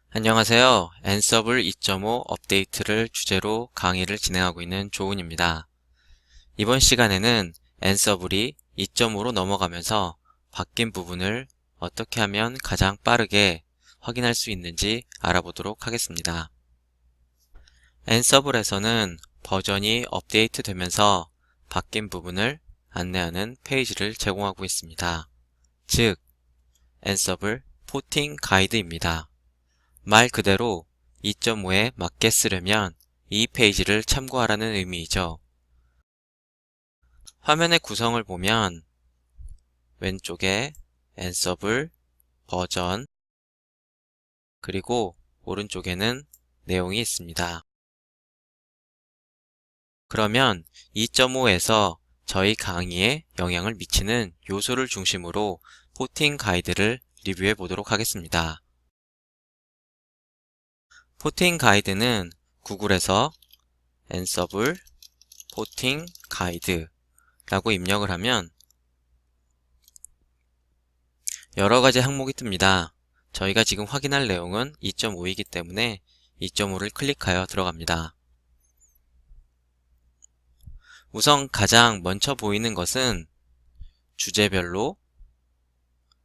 안녕하세요. 앤서블 2.5 업데이트를 주제로 강의를 진행하고 있는 조은입니다. 이번 시간에는 앤서블이 2.5로 넘어가면서 바뀐 부분을 어떻게 하면 가장 빠르게 확인할 수 있는지 알아보도록 하겠습니다. 앤서블에서는 버전이 업데이트 되면서 바뀐 부분을 안내하는 페이지를 제공하고 있습니다. 즉, 앤서블 포팅 가이드입니다. 말 그대로 2.5에 맞게 쓰려면 이 페이지를 참고하라는 의미이죠. 화면의 구성을 보면 왼쪽에 앤서블, 버전, 그리고 오른쪽에는 내용이 있습니다. 그러면 2.5에서 저희 강의에 영향을 미치는 요소를 중심으로 포팅 가이드를 리뷰해 보도록 하겠습니다. 포팅 가이드는 구글에서 앤서블 포팅 가이드 라고 입력을 하면 여러가지 항목이 뜹니다. 저희가 지금 확인할 내용은 2.5이기 때문에 2.5를 클릭하여 들어갑니다. 우선 가장 먼저 보이는 것은 주제별로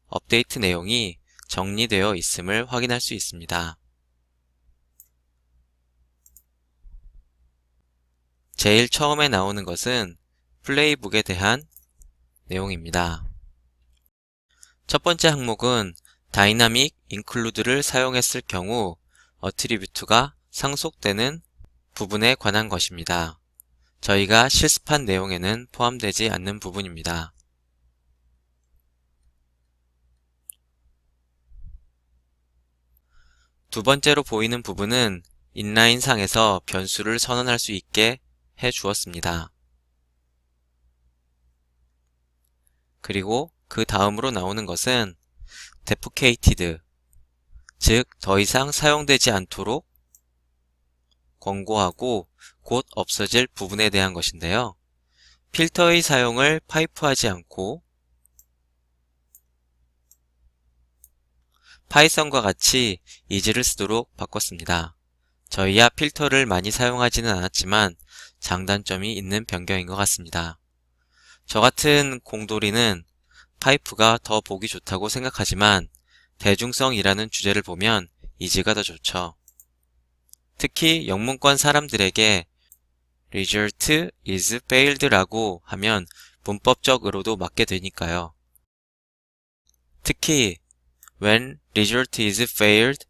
업데이트 내용이 정리되어 있음을 확인할 수 있습니다. 제일 처음에 나오는 것은 플레이북에 대한 내용입니다. 첫 번째 항목은 다이나믹 인클루드를 사용했을 경우 어트리뷰트가 상속되는 부분에 관한 것입니다. 저희가 실습한 내용에는 포함되지 않는 부분입니다. 두 번째로 보이는 부분은 인라인상에서 변수를 선언할 수 있게 해 주었습니다. 그리고 그 다음으로 나오는 것은 deprecated, 즉 더 이상 사용되지 않도록 권고하고 곧 없어질 부분에 대한 것인데요. 필터의 사용을 파이프하지 않고 파이썬과 같이 이지를 쓰도록 바꿨습니다. 저희야 필터를 많이 사용하지는 않았지만 장단점이 있는 변경인 것 같습니다. 저 같은 공돌이는 파이프가 더 보기 좋다고 생각하지만 대중성이라는 주제를 보면 이지가 더 좋죠. 특히 영문권 사람들에게 result is failed 라고 하면 문법적으로도 맞게 되니까요. 특히 when result is failed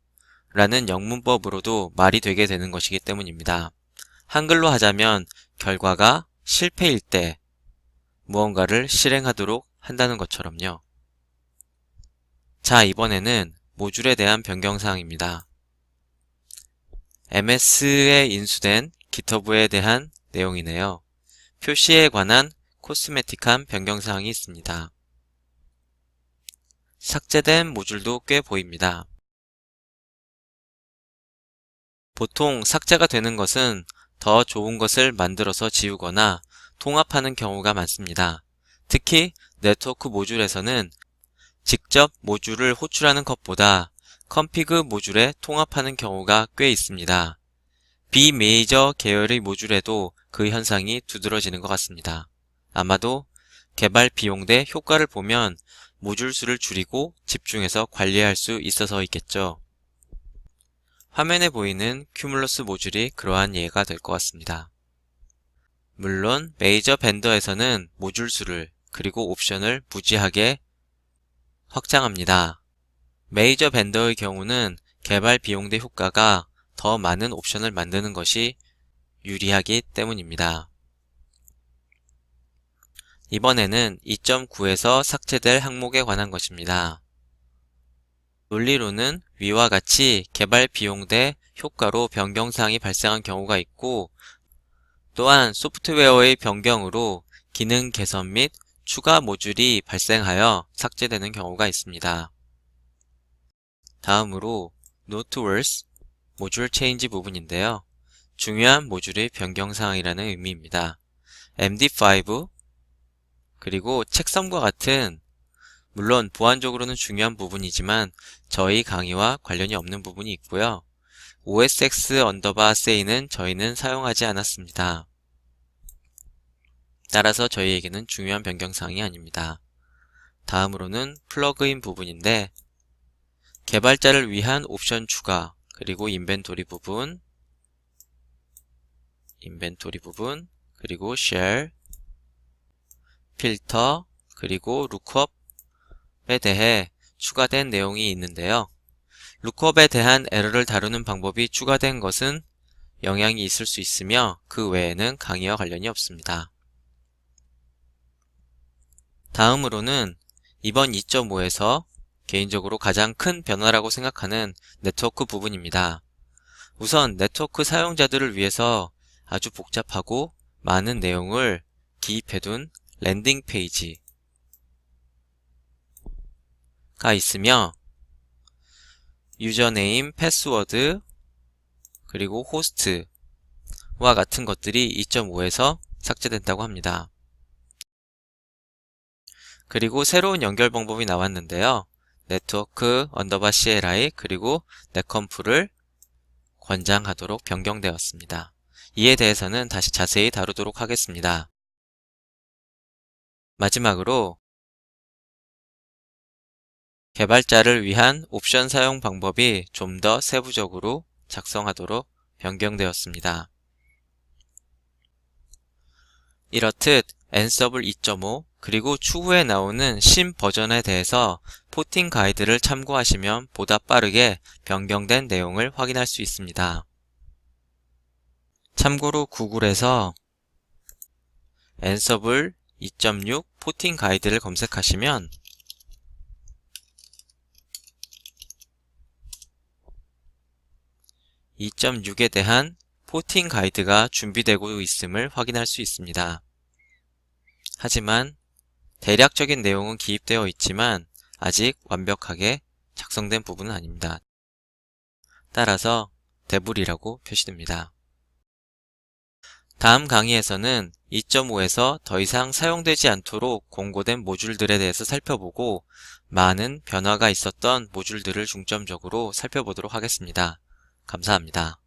라는 영문법으로도 말이 되게 되는 것이기 때문입니다. 한글로 하자면 결과가 실패일 때 무언가를 실행하도록 한다는 것처럼요. 자, 이번에는 모듈에 대한 변경사항입니다. MS에 인수된 GitHub에 대한 내용이네요. 표시에 관한 코스메틱한 변경사항이 있습니다. 삭제된 모듈도 꽤 보입니다. 보통 삭제가 되는 것은 더 좋은 것을 만들어서 지우거나 통합하는 경우가 많습니다. 특히 네트워크 모듈에서는 직접 모듈을 호출하는 것보다 config 모듈에 통합하는 경우가 꽤 있습니다. 비메이저 계열의 모듈에도 그 현상이 두드러지는 것 같습니다. 아마도 개발 비용 대 효과를 보면 모듈 수를 줄이고 집중해서 관리할 수 있어서있겠죠. 화면에 보이는 큐뮬러스 모듈이 그러한 예가 될 것 같습니다. 물론 메이저 벤더에서는 모듈 수를 그리고 옵션을 무지하게 확장합니다. 메이저 벤더의 경우는 개발 비용 대 효과가 더 많은 옵션을 만드는 것이 유리하기 때문입니다. 이번에는 2.9에서 삭제될 항목에 관한 것입니다. 논리로는 위와 같이 개발 비용 대 효과로 변경사항이 발생한 경우가 있고 또한 소프트웨어의 변경으로 기능 개선 및 추가 모듈이 발생하여 삭제되는 경우가 있습니다. 다음으로 noteworthy 모듈 체인지 부분인데요. 중요한 모듈의 변경사항이라는 의미입니다. MD5 그리고 책섬과 같은 물론 보안적으로는 중요한 부분이지만 저희 강의와 관련이 없는 부분이 있고요. OSX_say는 저희는 사용하지 않았습니다. 따라서 저희에게는 중요한 변경사항이 아닙니다. 다음으로는 플러그인 부분인데 개발자를 위한 옵션 추가, 그리고 인벤토리 부분, 그리고 share, 필터, 그리고 룩업에 대해 추가된 내용이 있는데요. 룩업에 대한 에러를 다루는 방법이 추가된 것은 영향이 있을 수 있으며 그 외에는 강의와 관련이 없습니다. 다음으로는 이번 2.5에서 개인적으로 가장 큰 변화라고 생각하는 네트워크 부분입니다. 우선 네트워크 사용자들을 위해서 아주 복잡하고 많은 내용을 기입해둔 랜딩 페이지가 있으며 유저네임, 패스워드, 그리고 호스트와 같은 것들이 2.5에서 삭제된다고 합니다. 그리고 새로운 연결 방법이 나왔는데요. 네트워크 _CLI 그리고 netcomp를 권장하도록 변경되었습니다. 이에 대해서는 다시 자세히 다루도록 하겠습니다. 마지막으로 개발자를 위한 옵션 사용 방법이 좀 더 세부적으로 작성하도록 변경되었습니다. 이렇듯 Ansible 2.5 그리고 추후에 나오는 신 버전에 대해서 포팅 가이드를 참고하시면 보다 빠르게 변경된 내용을 확인할 수 있습니다. 참고로 구글에서 Ansible 2.6 포팅 가이드를 검색하시면 (2.6) 에 대한 포팅 가이드가 준비되고 있음을 확인할 수 있습니다. 하지만 대략적인 내용은 기입되어 있지만 아직 완벽하게 작성된 부분은 아닙니다. 따라서 대불이라고 표시됩니다. 다음 강의에서는 2.5에서 더 이상 사용되지 않도록 공고된 모듈들에 대해서 살펴보고 많은 변화가 있었던 모듈들을 중점적으로 살펴보도록 하겠습니다. 감사합니다.